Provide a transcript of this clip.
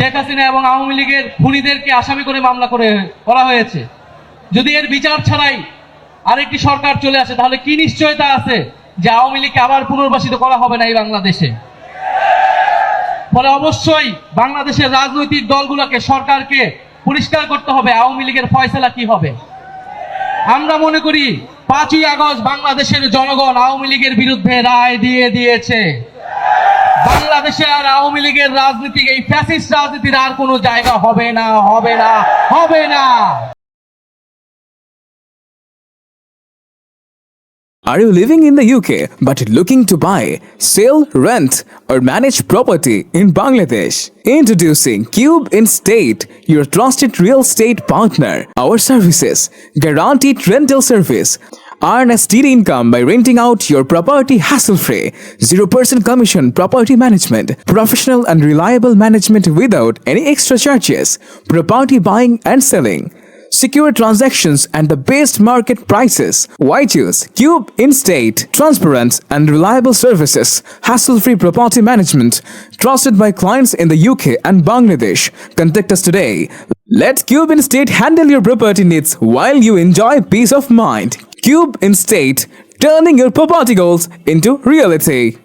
শেখ হাসিনা এবং আওয়ামী লীগের খুনিদেরকে আসামি করে মামলা করা হয়েছে। যদি এর বিচার ছাড়াই আরেকটি সরকার চলে আসে, তাহলে কি নিশ্চয়তা আছে যে আওয়ামী লীগকে আবার পুনর্বাসিত করা হবে না এই বাংলাদেশে? ফলে অবশ্যই বাংলাদেশের রাজনৈতিক দলগুলোকে, সরকারকে পরিষ্কার করতে হবে আওয়ামী লীগের ফয়সালা কি হবে। আমরা মনে করি 5ই আগস্ট বাংলাদেশের জনগণ আওয়ামী লীগের বিরুদ্ধে রায় দিয়ে দিয়েছে। বাংলাদেশে আর আওয়ামী লীগের রাজনীতি, এই ফ্যাসিস্ট রাজনীতির আর কোনো জায়গা হবে না, হবে না, হবে না। Are you living in the UK but looking to buy, sell, rent, or manage property in Bangladesh? Introducing Cube Instate, your trusted real estate partner. Our services, guaranteed rental service. Earn a steady income by renting out your property hassle-free. 0% commission property management. Professional and reliable management without any extra charges. Property buying and selling. Secure transactions and the best market prices. Why choose Cube Instate? Transparent and reliable services, hassle-free property management, trusted by clients in the UK and Bangladesh. Contact us today. Let Cube Instate handle your property needs while you enjoy peace of mind. Cube Instate, turning your property goals into reality.